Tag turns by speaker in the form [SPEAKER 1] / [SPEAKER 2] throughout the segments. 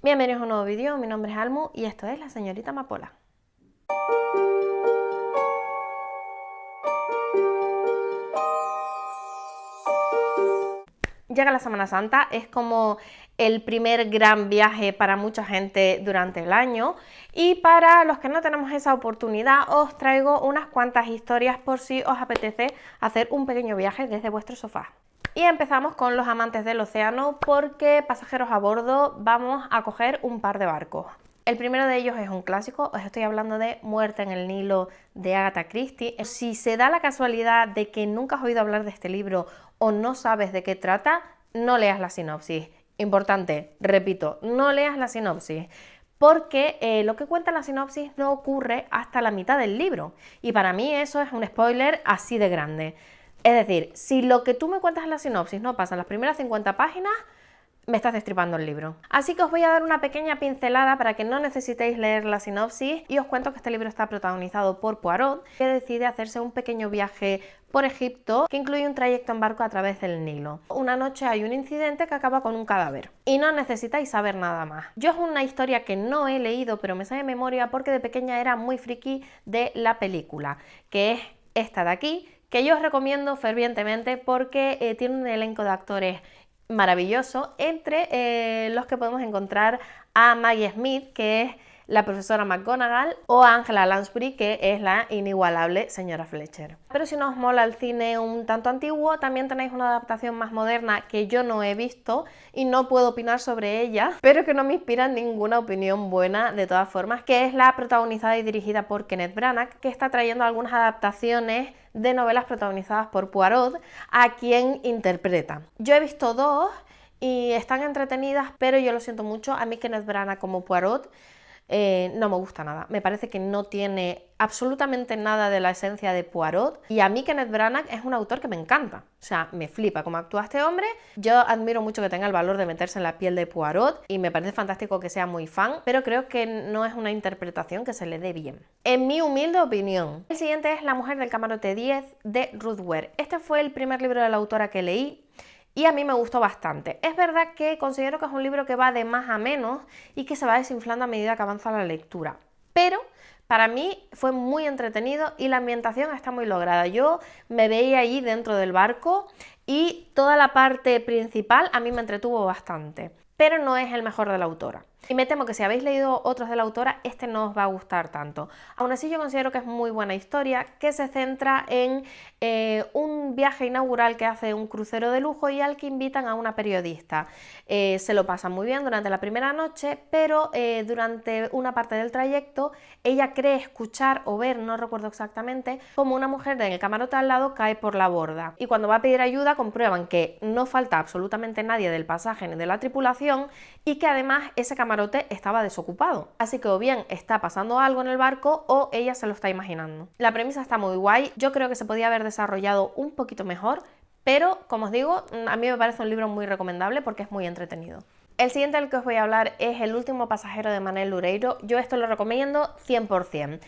[SPEAKER 1] Bienvenidos a un nuevo vídeo, mi nombre es Almu y esto es La Señorita Amapola. Llega la Semana Santa, es como el primer gran viaje para mucha gente durante el año, y para los que no tenemos esa oportunidad os traigo unas cuantas historias por si os apetece hacer un pequeño viaje desde vuestro sofá. Y empezamos con los amantes del océano porque pasajeros a bordo vamos a coger un par de barcos. El primero de ellos es un clásico, os estoy hablando de Muerte en el Nilo de Agatha Christie. Si se da la casualidad de que nunca has oído hablar de este libro o no sabes de qué trata, no leas la sinopsis. Importante, repito, no leas la sinopsis, porque lo que cuenta la sinopsis no ocurre hasta la mitad del libro, y para mí eso es un spoiler así de grande. Es decir, si lo que tú me cuentas en la sinopsis no pasa en las primeras 50 páginas, me estás destripando el libro. Así que os voy a dar una pequeña pincelada para que no necesitéis leer la sinopsis, y os cuento que este libro está protagonizado por Poirot, que decide hacerse un pequeño viaje por Egipto que incluye un trayecto en barco a través del Nilo. Una noche hay un incidente que acaba con un cadáver y no necesitáis saber nada más. Yo es una historia que no he leído, pero me sé de memoria porque de pequeña era muy friki de la película, que es esta de aquí, que yo os recomiendo fervientemente porque tiene un elenco de actores maravilloso, entre los que podemos encontrar a Maggie Smith, que es la profesora McGonagall, o a Angela Lansbury, que es la inigualable señora Fletcher. Pero si no os mola el cine un tanto antiguo, también tenéis una adaptación más moderna que yo no he visto y no puedo opinar sobre ella, pero que no me inspira ninguna opinión buena de todas formas, que es la protagonizada y dirigida por Kenneth Branagh, que está trayendo algunas adaptaciones de novelas protagonizadas por Poirot, a quien interpreta. Yo he visto dos y están entretenidas, pero yo lo siento mucho, a mí Kenneth Branagh como Poirot no me gusta nada. Me parece que no tiene absolutamente nada de la esencia de Poirot, y a mí Kenneth Branagh es un autor que me encanta. O sea, me flipa cómo actúa este hombre. Yo admiro mucho que tenga el valor de meterse en la piel de Poirot y me parece fantástico que sea muy fan, pero creo que no es una interpretación que se le dé bien, en mi humilde opinión. El siguiente es La mujer del camarote 10 de Ruth Ware. Este fue el primer libro de la autora que leí y a mí me gustó bastante. Es verdad que considero que es un libro que va de más a menos y que se va desinflando a medida que avanza la lectura, pero para mí fue muy entretenido y la ambientación está muy lograda. Yo me veía allí dentro del barco y toda la parte principal a mí me entretuvo bastante, pero no es el mejor de la autora. Y me temo que si habéis leído otros de la autora, este no os va a gustar tanto. Aún así yo considero que es muy buena historia, que se centra en un viaje inaugural que hace un crucero de lujo y al que invitan a una periodista. Se lo pasan muy bien durante la primera noche, pero durante una parte del trayecto ella cree escuchar o ver, no recuerdo exactamente, como una mujer del camarote al lado cae por la borda. Y cuando va a pedir ayuda comprueban que no falta absolutamente nadie del pasaje ni de la tripulación y que además ese camarote estaba desocupado. Así que o bien está pasando algo en el barco o ella se lo está imaginando. La premisa está muy guay, yo creo que se podía haber desarrollado un poquito mejor, pero como os digo, a mí me parece un libro muy recomendable porque es muy entretenido. El siguiente del que os voy a hablar es El último pasajero de Manuel Loureiro. Yo esto lo recomiendo 100%.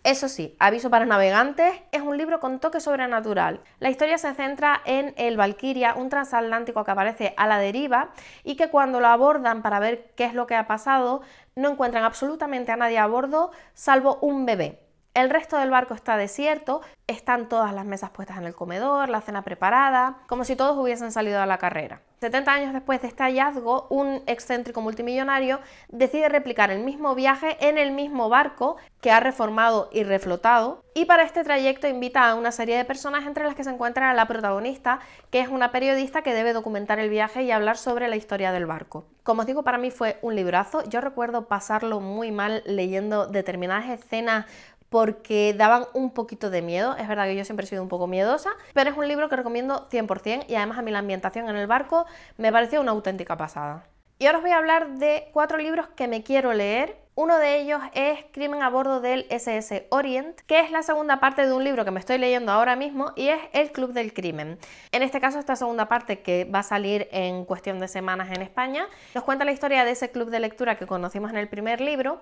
[SPEAKER 1] Eso sí, aviso para navegantes, es un libro con toque sobrenatural. La historia se centra en el Valkyria, un transatlántico que aparece a la deriva y que cuando lo abordan para ver qué es lo que ha pasado, no encuentran absolutamente a nadie a bordo, salvo un bebé. El resto del barco está desierto, están todas las mesas puestas en el comedor, la cena preparada, como si todos hubiesen salido a la carrera. 70 años después de este hallazgo, un excéntrico multimillonario decide replicar el mismo viaje en el mismo barco que ha reformado y reflotado, y para este trayecto invita a una serie de personas, entre las que se encuentra la protagonista, que es una periodista que debe documentar el viaje y hablar sobre la historia del barco. Como os digo, para mí fue un librazo. Yo recuerdo pasarlo muy mal leyendo determinadas escenas porque daban un poquito de miedo. Es verdad que yo siempre he sido un poco miedosa, pero es un libro que recomiendo 100%, y además a mí la ambientación en el barco me pareció una auténtica pasada. Y ahora os voy a hablar de 4 libros que me quiero leer. Uno de ellos es Crimen a bordo del SS Orient, que es la segunda parte de un libro que me estoy leyendo ahora mismo y es El Club del Crimen. En este caso, esta segunda parte, que va a salir en cuestión de semanas en España, nos cuenta la historia de ese club de lectura que conocimos en el primer libro,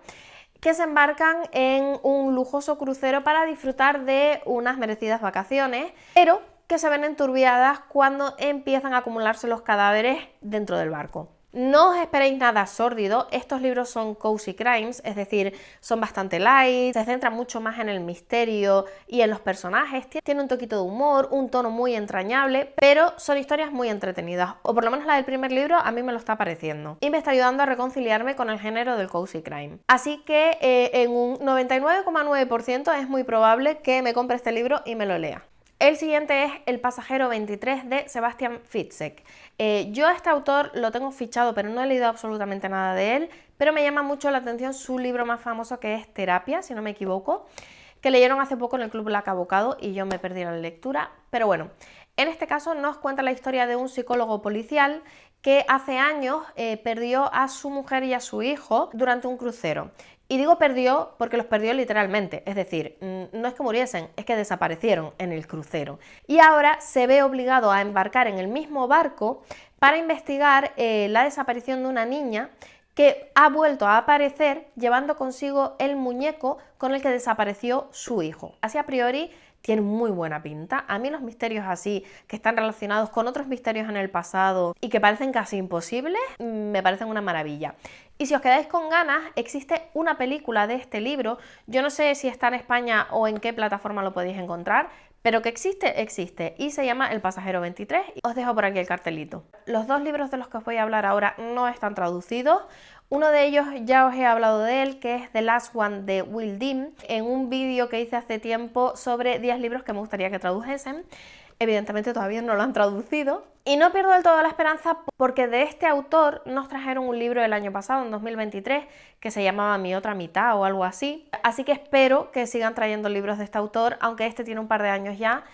[SPEAKER 1] que se embarcan en un lujoso crucero para disfrutar de unas merecidas vacaciones, pero que se ven enturbiadas cuando empiezan a acumularse los cadáveres dentro del barco. No os esperéis nada sórdido, estos libros son cozy crimes, es decir, son bastante light, se centran mucho más en el misterio y en los personajes, tiene un toquito de humor, un tono muy entrañable, pero son historias muy entretenidas, o por lo menos la del primer libro a mí me lo está pareciendo, y me está ayudando a reconciliarme con el género del cozy crime. Así que en un 99,9% es muy probable que me compre este libro y me lo lea. El siguiente es El pasajero 23 de Sebastian Fitzek. Yo a este autor lo tengo fichado, pero no he leído absolutamente nada de él, pero me llama mucho la atención su libro más famoso, que es Terapia, si no me equivoco, que leyeron hace poco en el Club Black Abocado y yo me perdí la lectura. Pero bueno, en este caso nos cuenta la historia de un psicólogo policial que hace años perdió a su mujer y a su hijo durante un crucero. Y digo perdió porque los perdió literalmente, es decir, no es que muriesen, es que desaparecieron en el crucero. Y ahora se ve obligado a embarcar en el mismo barco para investigar la desaparición de una niña que ha vuelto a aparecer llevando consigo el muñeco con el que desapareció su hijo. Así a priori tiene muy buena pinta. A mí los misterios así, que están relacionados con otros misterios en el pasado y que parecen casi imposibles, me parecen una maravilla. Y si os quedáis con ganas, existe una película de este libro. Yo no sé si está en España o en qué plataforma lo podéis encontrar, pero que existe, existe, y se llama El pasajero 23. Os dejo por aquí el cartelito. Los dos libros de los que os voy a hablar ahora no están traducidos. Uno de ellos ya os he hablado de él, que es The Last One de Will Dean, en un vídeo que hice hace tiempo sobre 10 libros que me gustaría que tradujesen. Evidentemente todavía no lo han traducido. Y no pierdo del todo la esperanza porque de este autor nos trajeron un libro el año pasado, en 2023, que se llamaba Mi otra mitad o algo así. Así que espero que sigan trayendo libros de este autor, aunque este tiene un par de años ya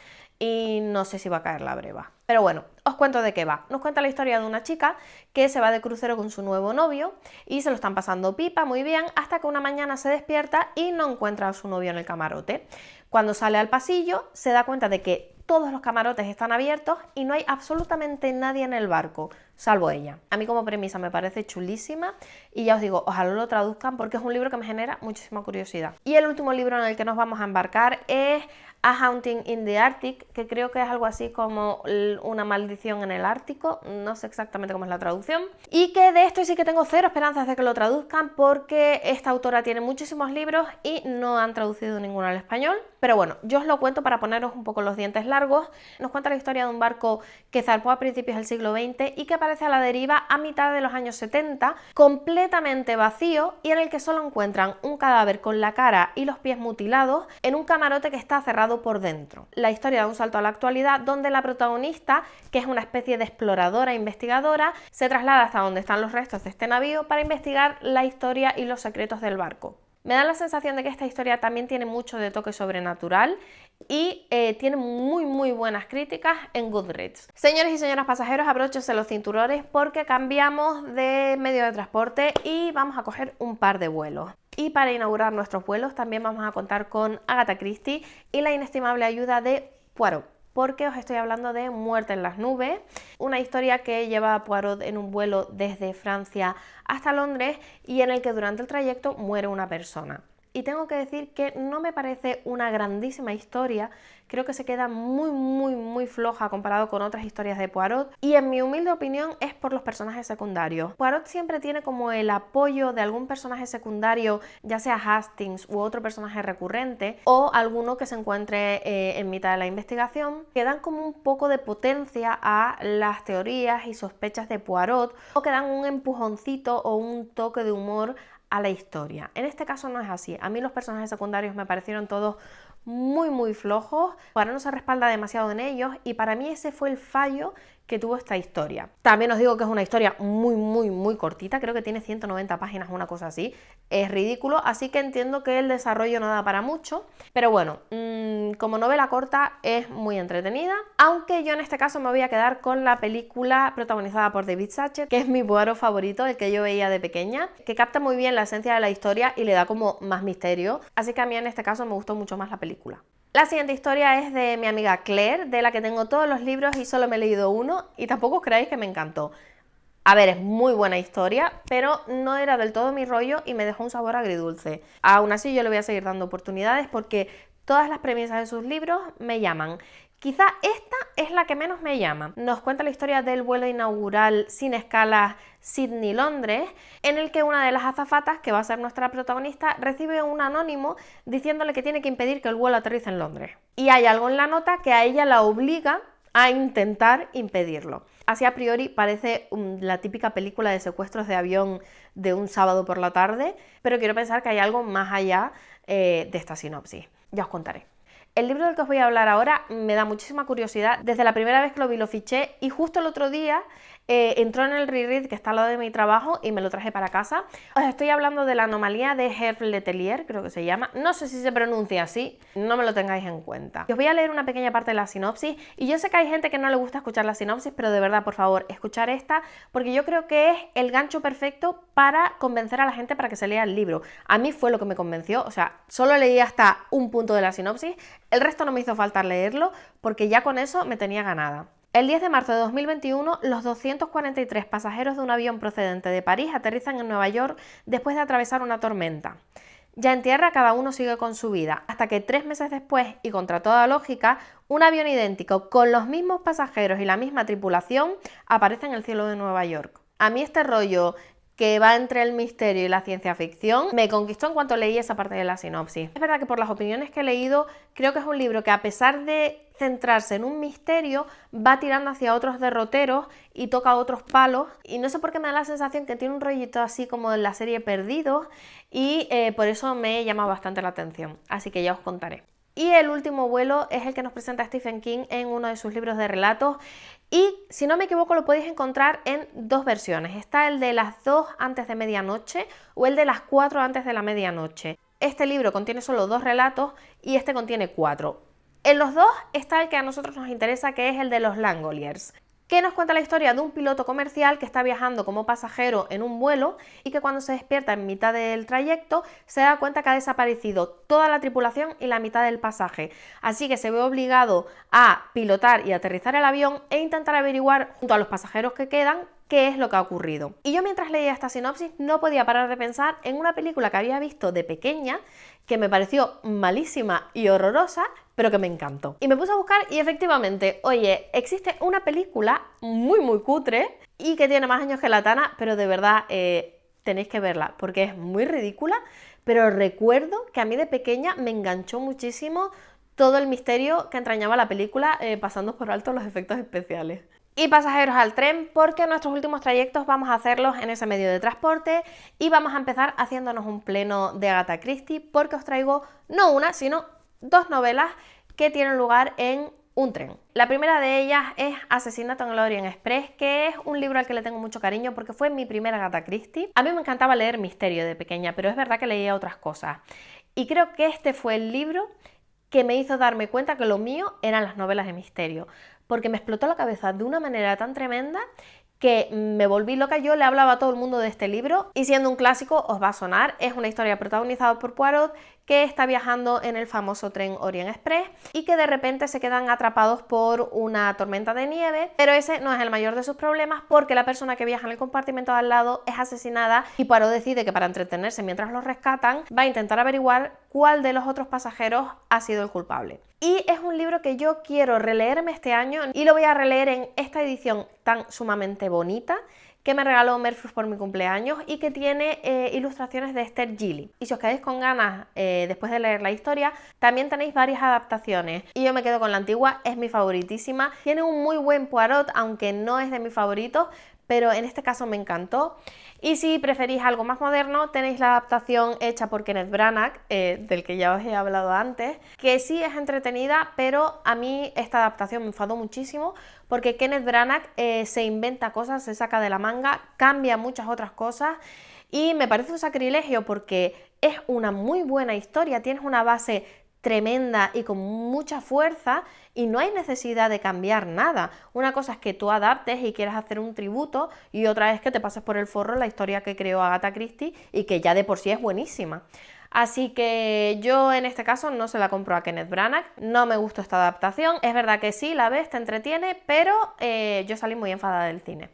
[SPEAKER 1] y no sé si va a caer la breva. Pero bueno, os cuento de qué va. Nos cuenta la historia de una chica que se va de crucero con su nuevo novio y se lo están pasando pipa muy bien hasta que una mañana se despierta y no encuentra a su novio en el camarote. Cuando sale al pasillo se da cuenta de que todos los camarotes están abiertos y no hay absolutamente nadie en el barco, salvo ella. A mí como premisa me parece chulísima y ya os digo, ojalá lo traduzcan porque es un libro que me genera muchísima curiosidad. Y el último libro en el que nos vamos a embarcar es A Haunting in the Arctic, que creo que es algo así como una maldición en el Ártico, no sé exactamente cómo es la traducción, y que de esto sí que tengo cero esperanzas de que lo traduzcan porque esta autora tiene muchísimos libros y no han traducido ninguno al español. Pero bueno, yo os lo cuento para poneros un poco los dientes largos. Nos cuenta la historia de un barco que zarpó a principios del siglo XX y que aparece a la deriva a mitad de los años 70, completamente vacío y en el que solo encuentran un cadáver con la cara y los pies mutilados en un camarote que está cerrado por dentro. La historia da un salto a la actualidad donde la protagonista, que es una especie de exploradora e investigadora, se traslada hasta donde están los restos de este navío para investigar la historia y los secretos del barco. Me da la sensación de que esta historia también tiene mucho de toque sobrenatural y tiene muy buenas críticas en Goodreads. Señores y señoras pasajeros, abróchense los cinturones porque cambiamos de medio de transporte y vamos a coger un par de vuelos. Y para inaugurar nuestros vuelos también vamos a contar con Agatha Christie y la inestimable ayuda de Poirot, porque os estoy hablando de Muerte en las nubes, una historia que lleva a Poirot en un vuelo desde Francia hasta Londres y en el que durante el trayecto muere una persona. Y tengo que decir que no me parece una grandísima historia, creo que se queda muy floja comparado con otras historias de Poirot y en mi humilde opinión es por los personajes secundarios. Poirot siempre tiene como el apoyo de algún personaje secundario, ya sea Hastings u otro personaje recurrente o alguno que se encuentre en mitad de la investigación, que dan como un poco de potencia a las teorías y sospechas de Poirot o que dan un empujoncito o un toque de humor a la historia. En este caso no es así. A mí los personajes secundarios me parecieron todos muy flojos, Poirot no se respalda demasiado en ellos y para mí ese fue el fallo que tuvo esta historia. También os digo que es una historia muy cortita, creo que tiene 190 páginas o una cosa así, es ridículo, así que entiendo que el desarrollo no da para mucho, pero bueno, como novela corta es muy entretenida, aunque yo en este caso me voy a quedar con la película protagonizada por David Suchet, que es mi Poirot favorito, el que yo veía de pequeña, que capta muy bien la esencia de la historia y le da como más misterio, así que a mí en este caso me gustó mucho más la película. La siguiente historia es de mi amiga Claire, de la que tengo todos los libros y solo me he leído uno y tampoco os creáis que me encantó. A ver, es muy buena historia, pero no era del todo mi rollo y me dejó un sabor agridulce. Aún así yo le voy a seguir dando oportunidades porque todas las premisas de sus libros me llaman. Quizá esta es la que menos me llama. Nos cuenta la historia del vuelo inaugural sin escalas Sydney-Londres, en el que una de las azafatas, que va a ser nuestra protagonista, recibe un anónimo diciéndole que tiene que impedir que el vuelo aterrice en Londres. Y hay algo en la nota que a ella la obliga a intentar impedirlo. Así a priori parece la típica película de secuestros de avión de un sábado por la tarde, pero quiero pensar que hay algo más allá de esta sinopsis. Ya os contaré. El libro del que os voy a hablar ahora me da muchísima curiosidad. Desde la primera vez que lo vi lo fiché y justo el otro día entró en el reread que está al lado de mi trabajo y me lo traje para casa. Os estoy hablando de La anomalía de Herve Letelier, creo que se llama. No sé si se pronuncia así, no me lo tengáis en cuenta. Os voy a leer una pequeña parte de la sinopsis y yo sé que hay gente que no le gusta escuchar la sinopsis, pero de verdad, por favor, escuchar esta porque yo creo que es el gancho perfecto para convencer a la gente para que se lea el libro. A mí fue lo que me convenció, o sea, solo leí hasta un punto de la sinopsis, el resto no me hizo falta leerlo porque ya con eso me tenía ganada. El 10 de marzo de 2021, los 243 pasajeros de un avión procedente de París aterrizan en Nueva York después de atravesar una tormenta. Ya en tierra cada uno sigue con su vida, hasta que 3 meses después, y contra toda lógica, un avión idéntico con los mismos pasajeros y la misma tripulación aparece en el cielo de Nueva York. A mí este rollo que va entre el misterio y la ciencia ficción, me conquistó en cuanto leí esa parte de la sinopsis. Es verdad que por las opiniones que he leído, creo que es un libro que a pesar de centrarse en un misterio, va tirando hacia otros derroteros y toca otros palos, y no sé por qué me da la sensación que tiene un rollito así como en la serie Perdidos, y por eso me llama bastante la atención, así que ya os contaré. Y el último vuelo es el que nos presenta Stephen King en uno de sus libros de relatos y, si no me equivoco, lo podéis encontrar en dos versiones. Está el de las 2 antes de medianoche o el de las 4 antes de la medianoche. Este libro contiene solo 2 relatos y este contiene 4. En los dos está el que a nosotros nos interesa, que es el de los Langoliers, que nos cuenta la historia de un piloto comercial que está viajando como pasajero en un vuelo y que cuando se despierta en mitad del trayecto se da cuenta que ha desaparecido toda la tripulación y la mitad del pasaje. Así que se ve obligado a pilotar y aterrizar el avión e intentar averiguar junto a los pasajeros que quedan qué es lo que ha ocurrido. Y yo mientras leía esta sinopsis no podía parar de pensar en una película que había visto de pequeña que me pareció malísima y horrorosa, pero que me encantó. Y me puse a buscar y efectivamente, oye, existe una película muy cutre y que tiene más años que la Tana, pero de verdad tenéis que verla porque es muy ridícula, pero recuerdo que a mí de pequeña me enganchó muchísimo todo el misterio que entrañaba la película, pasando por alto los efectos especiales. Y pasajeros al tren, porque nuestros últimos trayectos vamos a hacerlos en ese medio de transporte y vamos a empezar haciéndonos un pleno de Agatha Christie, porque os traigo no una, sino 2 novelas que tienen lugar en un tren. La primera de ellas es Asesinato en el Orient Express, que es un libro al que le tengo mucho cariño porque fue mi primera Agatha Christie. A mí me encantaba leer misterio de pequeña, pero es verdad que leía otras cosas. Y creo que este fue el libro que me hizo darme cuenta que lo mío eran las novelas de misterio, porque me explotó la cabeza de una manera tan tremenda que me volví loca. Yo le hablaba a todo el mundo de este libro y, siendo un clásico, os va a sonar. Es una historia protagonizada por Poirot, que está viajando en el famoso tren Orient Express y que de repente se quedan atrapados por una tormenta de nieve, pero ese no es el mayor de sus problemas porque la persona que viaja en el compartimento de al lado es asesinada y Poirot decide que para entretenerse mientras los rescatan va a intentar averiguar cuál de los otros pasajeros ha sido el culpable. Y es un libro que yo quiero releerme este año y lo voy a releer en esta edición tan sumamente bonita que me regaló Merfus por mi cumpleaños y que tiene ilustraciones de Esther Gilly. Y si os quedáis con ganas después de leer la historia, también tenéis varias adaptaciones. Y yo me quedo con la antigua, es mi favoritísima. Tiene un muy buen Poirot, aunque no es de mis favoritos, pero en este caso me encantó. Y si preferís algo más moderno, tenéis la adaptación hecha por Kenneth Branagh, del que ya os he hablado antes, que sí es entretenida, pero a mí esta adaptación me enfadó muchísimo porque Kenneth Branagh se inventa cosas, se saca de la manga, cambia muchas otras cosas y me parece un sacrilegio porque es una muy buena historia, tienes una base tremenda y con mucha fuerza y no hay necesidad de cambiar nada. Una cosa es que tú adaptes y quieras hacer un tributo y otra es que te pases por el forro la historia que creó Agatha Christie y que ya de por sí es buenísima. Así que yo en este caso no se la compro a Kenneth Branagh, no me gustó esta adaptación. Es verdad que sí, la ves, te entretiene, pero yo salí muy enfadada del cine.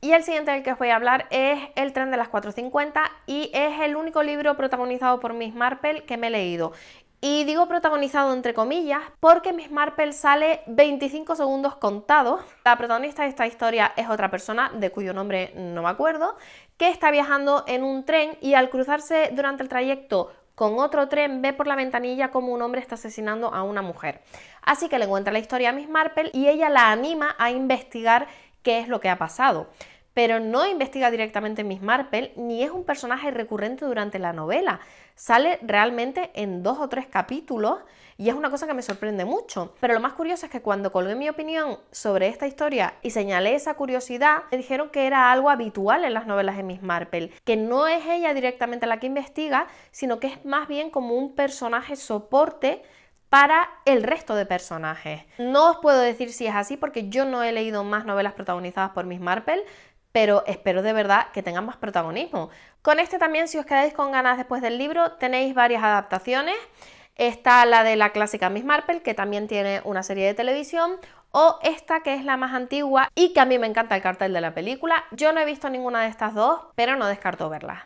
[SPEAKER 1] Y el siguiente del que os voy a hablar es El tren de las 4:50 y es el único libro protagonizado por Miss Marple que me he leído. Y digo protagonizado entre comillas porque Miss Marple sale 25 segundos contados. La protagonista de esta historia es otra persona, de cuyo nombre no me acuerdo, que está viajando en un tren y al cruzarse durante el trayecto con otro tren ve por la ventanilla como un hombre está asesinando a una mujer. Así que le cuenta la historia a Miss Marple y ella la anima a investigar qué es lo que ha pasado. Pero no investiga directamente Miss Marple, ni es un personaje recurrente durante la novela. Sale realmente en 2 o 3 capítulos y es una cosa que me sorprende mucho. Pero lo más curioso es que cuando colgué mi opinión sobre esta historia y señalé esa curiosidad, me dijeron que era algo habitual en las novelas de Miss Marple, que no es ella directamente la que investiga, sino que es más bien como un personaje soporte para el resto de personajes. No os puedo decir si es así porque yo no he leído más novelas protagonizadas por Miss Marple, pero espero de verdad que tengan más protagonismo. Con este también, si os quedáis con ganas después del libro, tenéis varias adaptaciones. Está la de la clásica Miss Marple, que también tiene una serie de televisión, o esta que es la más antigua y que a mí me encanta el cartel de la película. Yo no he visto ninguna de estas dos, pero no descarto verlas.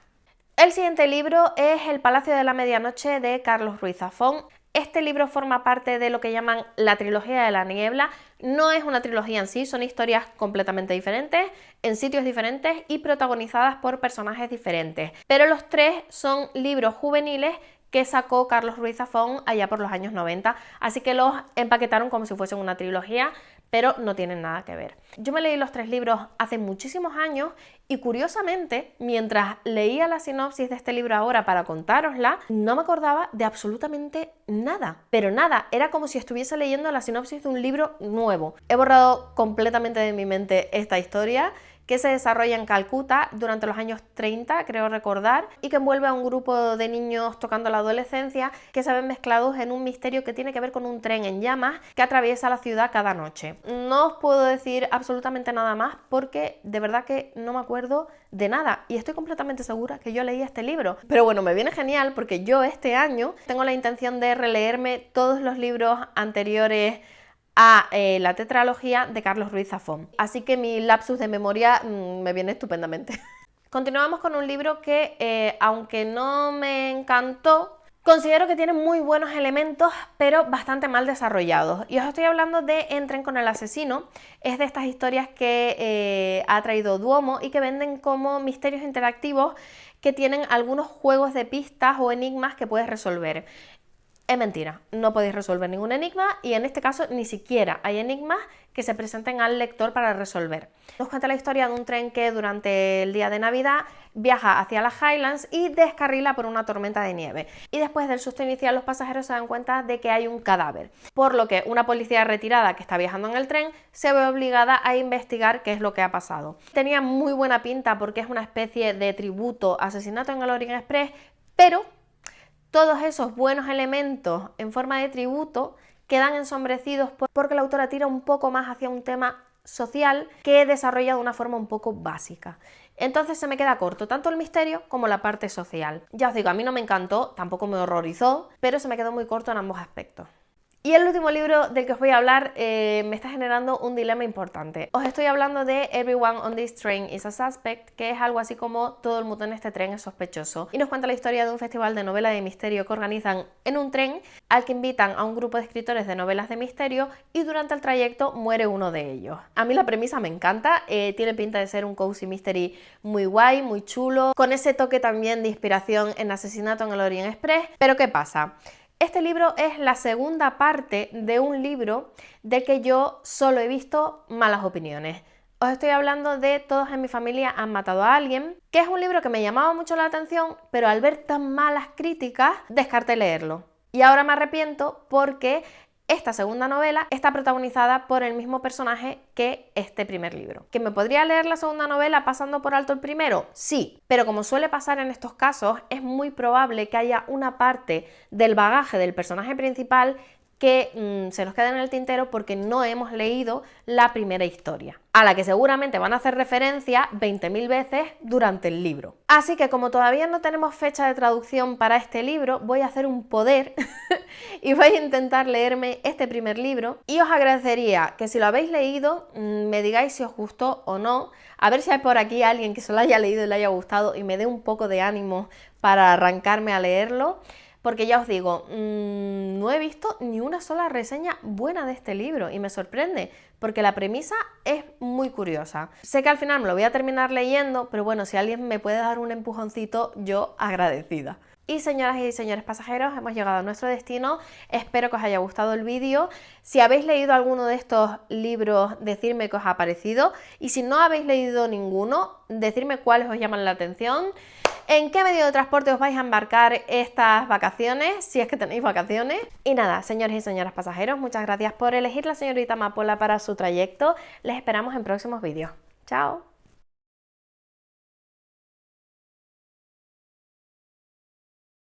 [SPEAKER 1] El siguiente libro es El Palacio de la Medianoche de Carlos Ruiz Zafón. Este libro forma parte de lo que llaman la trilogía de la niebla. No es una trilogía en sí, son historias completamente diferentes, en sitios diferentes y protagonizadas por personajes diferentes. Pero los 3 son libros juveniles que sacó Carlos Ruiz Zafón allá por los años 90, así que los empaquetaron como si fuesen una trilogía, pero no tienen nada que ver. Yo me leí los 3 libros hace muchísimos años y curiosamente, mientras leía la sinopsis de este libro ahora para contárosla, no me acordaba de absolutamente nada, pero nada, era como si estuviese leyendo la sinopsis de un libro nuevo. He borrado completamente de mi mente esta historia, que se desarrolla en Calcuta durante los años 30, creo recordar, y que envuelve a un grupo de niños tocando la adolescencia que se ven mezclados en un misterio que tiene que ver con un tren en llamas que atraviesa la ciudad cada noche. No os puedo decir absolutamente nada más porque de verdad que no me acuerdo de nada y estoy completamente segura que yo leí este libro. Pero bueno, me viene genial porque yo este año tengo la intención de releerme todos los libros anteriores a la tetralogía de Carlos Ruiz Zafón. Así que mi lapsus de memoria me viene estupendamente. Continuamos con un libro que, aunque no me encantó, considero que tiene muy buenos elementos, pero bastante mal desarrollados. Y os estoy hablando de Entren con el asesino. Es de estas historias que ha traído Duomo y que venden como misterios interactivos que tienen algunos juegos de pistas o enigmas que puedes resolver. Es mentira, no podéis resolver ningún enigma y en este caso ni siquiera hay enigmas que se presenten al lector para resolver. Nos cuenta la historia de un tren que durante el día de Navidad viaja hacia las Highlands y descarrila por una tormenta de nieve. Y después del susto inicial los pasajeros se dan cuenta de que hay un cadáver, por lo que una policía retirada que está viajando en el tren se ve obligada a investigar qué es lo que ha pasado. Tenía muy buena pinta porque es una especie de tributo a Asesinato en el Orient Express, pero todos esos buenos elementos en forma de tributo quedan ensombrecidos porque la autora tira un poco más hacia un tema social que desarrolla de una forma un poco básica. Entonces se me queda corto tanto el misterio como la parte social. Ya os digo, a mí no me encantó, tampoco me horrorizó, pero se me quedó muy corto en ambos aspectos. Y el último libro del que os voy a hablar me está generando un dilema importante. Os estoy hablando de Everyone on this train is a suspect, que es algo así como todo el mundo en este tren es sospechoso. Y nos cuenta la historia de un festival de novela de misterio que organizan en un tren al que invitan a un grupo de escritores de novelas de misterio y durante el trayecto muere uno de ellos. A mí la premisa me encanta, tiene pinta de ser un cozy mystery muy guay, muy chulo, con ese toque también de inspiración en Asesinato en el Orient Express. Pero ¿qué pasa? Este libro es la segunda parte de un libro del que yo solo he visto malas opiniones. Os estoy hablando de Todos en mi familia han matado a alguien, que es un libro que me llamaba mucho la atención, pero al ver tan malas críticas descarté leerlo. Y ahora me arrepiento porque esta segunda novela está protagonizada por el mismo personaje que este primer libro. ¿Que me podría leer la segunda novela pasando por alto el primero? Sí, pero como suele pasar en estos casos, es muy probable que haya una parte del bagaje del personaje principal que se nos queda en el tintero porque no hemos leído la primera historia, a la que seguramente van a hacer referencia 20.000 veces durante el libro. Así que como todavía no tenemos fecha de traducción para este libro, voy a hacer un poder y voy a intentar leerme este primer libro y os agradecería que si lo habéis leído me digáis si os gustó o no, a ver si hay por aquí alguien que se lo haya leído y le haya gustado y me dé un poco de ánimo para arrancarme a leerlo. porque ya os digo, no he visto ni una sola reseña buena de este libro y me sorprende, porque la premisa es muy curiosa. Sé que al final me lo voy a terminar leyendo, pero bueno, si alguien me puede dar un empujoncito, yo agradecida. Y señoras y señores pasajeros, hemos llegado a nuestro destino. Espero que os haya gustado el vídeo. Si habéis leído alguno de estos libros, decidme qué os ha parecido. Y si no habéis leído ninguno, decidme cuáles os llaman la atención. ¿En qué medio de transporte os vais a embarcar estas vacaciones? Si es que tenéis vacaciones. Y nada, señores y señoras pasajeros, muchas gracias por elegir la señorita Amapola para su trayecto. Les esperamos en próximos vídeos. ¡Chao!